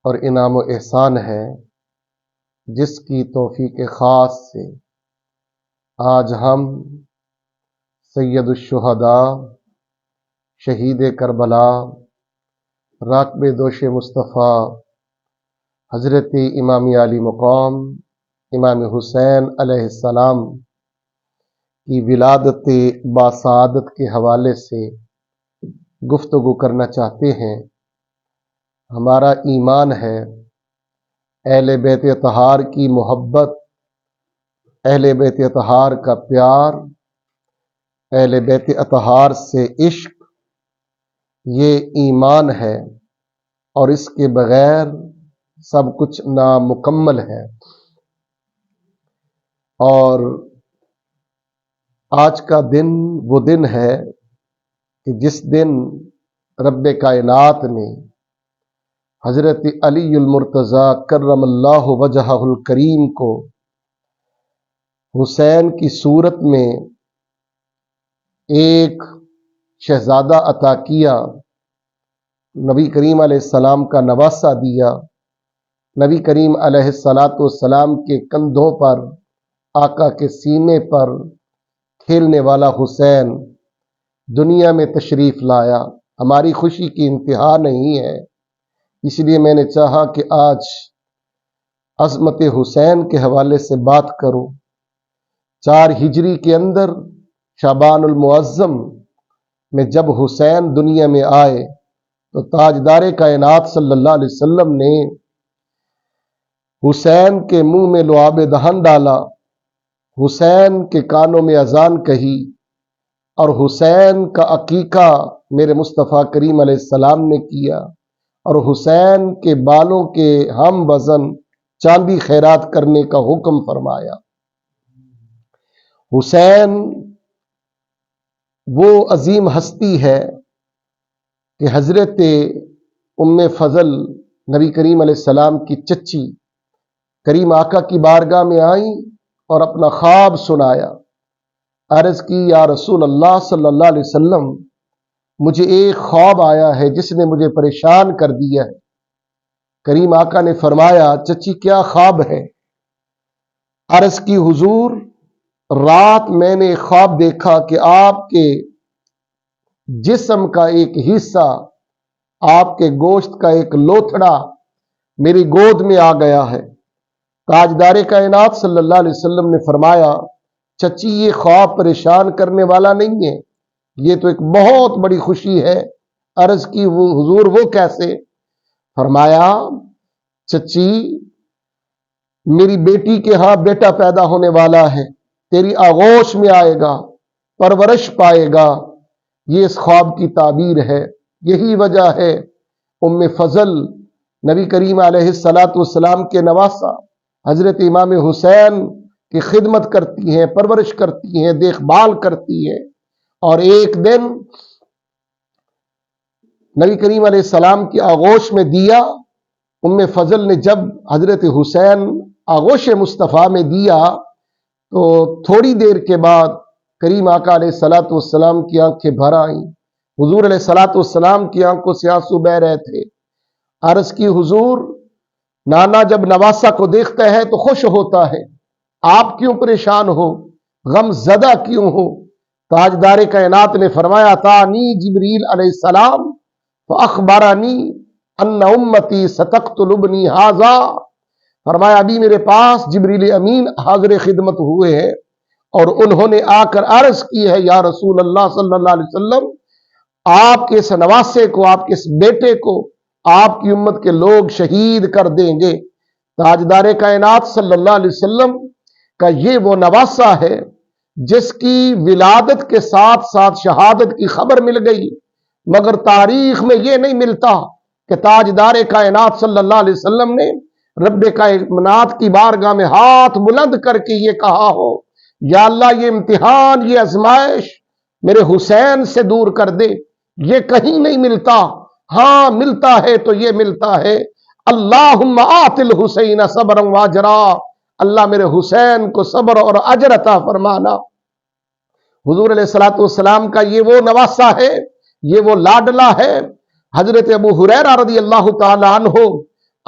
اور انعام و احسان ہے جس کی توفیق خاص سے آج ہم سید الشہداء شہید کربلا راکب دوش مصطفیٰ حضرت امام علی مقام امام حسین علیہ السلام کی ولادت باسعادت کے حوالے سے گفتگو کرنا چاہتے ہیں۔ ہمارا ایمان ہے اہل بیت اطہار کی محبت، اہل بیت اطہار کا پیار، اہل بیت اطہار سے عشق، یہ ایمان ہے اور اس کے بغیر سب کچھ نامکمل ہے۔ اور آج کا دن وہ دن ہے کہ جس دن رب کائنات نے حضرت علی المرتضیٰ کرم اللہ وجہہ الکریم کو حسین کی صورت میں ایک شہزادہ عطا کیا، نبی کریم علیہ السلام کا نواسہ دیا۔ نبی کریم علیہ السلام کے کندھوں پر، آقا کے سینے پر کھیلنے والا حسین دنیا میں تشریف لایا۔ ہماری خوشی کی انتہا نہیں ہے، اس لیے میں نے چاہا کہ آج عظمت حسین کے حوالے سے بات کروں۔ 4 ہجری کے اندر شعبان المعظم میں جب حسین دنیا میں آئے تو تاجدار کائنات صلی اللہ علیہ وسلم نے حسین کے منہ میں لعاب دہن ڈالا، حسین کے کانوں میں اذان کہی، اور حسین کا عقیقہ میرے مصطفیٰ کریم علیہ السلام نے کیا، اور حسین کے بالوں کے ہم وزن چاندی خیرات کرنے کا حکم فرمایا۔ حسین وہ عظیم ہستی ہے کہ حضرت ام فضل نبی کریم علیہ السلام کی چچی کریم آقا کی بارگاہ میں آئیں اور اپنا خواب سنایا۔ عرض کی یا رسول اللہ صلی اللہ علیہ وسلم، مجھے ایک خواب آیا ہے جس نے مجھے پریشان کر دیا ہے۔ کریم آقا نے فرمایا چچی کیا خواب ہے؟ عرض کی حضور رات میں نے خواب دیکھا کہ آپ کے جسم کا ایک حصہ، آپ کے گوشت کا ایک لوتھڑا میری گود میں آ گیا ہے۔ تاجدار کائنات صلی اللہ علیہ وسلم نے فرمایا چچی یہ خواب پریشان کرنے والا نہیں ہے، یہ تو ایک بہت بڑی خوشی ہے۔ عرض کی وہ حضور وہ کیسے؟ فرمایا چچی میری بیٹی کے ہاں بیٹا پیدا ہونے والا ہے، تیری آغوش میں آئے گا، پرورش پائے گا، یہ اس خواب کی تعبیر ہے۔ یہی وجہ ہے ام فضل نبی کریم علیہ السلام کے نواسہ حضرت امام حسین کی خدمت کرتی ہیں، پرورش کرتی ہیں، دیکھ بھال کرتی ہیں۔ اور ایک دن نبی کریم علیہ السلام کی آغوش میں دیا، ام فضل نے جب حضرت حسین آغوش مصطفیٰ میں دیا تو تھوڑی دیر کے بعد کریم آقا علیہ السلام کی آنکھیں بھر آئیں۔ حضور علیہ السلام کی آنکھوں سے آنسو بہ رہے تھے۔ عرض کی حضور نانا جب نواسہ کو دیکھتا ہے تو خوش ہوتا ہے، آپ کیوں پریشان ہو، غم زدہ کیوں ہو؟ تاجدار کائنات نے فرمایا تانی جبریل علیہ السلام فاخبرنی ان امتی ستقتل ابنی ھذا، فرمایا ابھی میرے پاس جبریل امین حاضر خدمت ہوئے ہیں اور انہوں نے آ کر عرض کی ہے یا رسول اللہ صلی اللہ علیہ وسلم، آپ کے اس نواسے کو، آپ کے اس بیٹے کو آپ کی امت کے لوگ شہید کر دیں گے۔ تاجدار کائنات صلی اللہ علیہ وسلم کا یہ وہ نواسہ ہے جس کی ولادت کے ساتھ ساتھ شہادت کی خبر مل گئی، مگر تاریخ میں یہ نہیں ملتا کہ تاجدار کائنات صلی اللہ علیہ وسلم نے رب کائنات کی بارگاہ میں ہاتھ بلند کر کے یہ کہا ہو یا اللہ یہ امتحان، یہ آزمائش میرے حسین سے دور کر دے۔ یہ کہیں نہیں ملتا، ہاں ملتا ہے تو یہ ملتا ہے اللہم آت الحسین صبرا واجرا، اللہ میرے حسین کو صبر اور اجر عطا فرمانا۔ حضور علیہ السلام کا یہ وہ نواسہ ہے، یہ وہ لاڈلا ہے۔ حضرت ابو ہریرہ رضی اللہ تعالی عنہ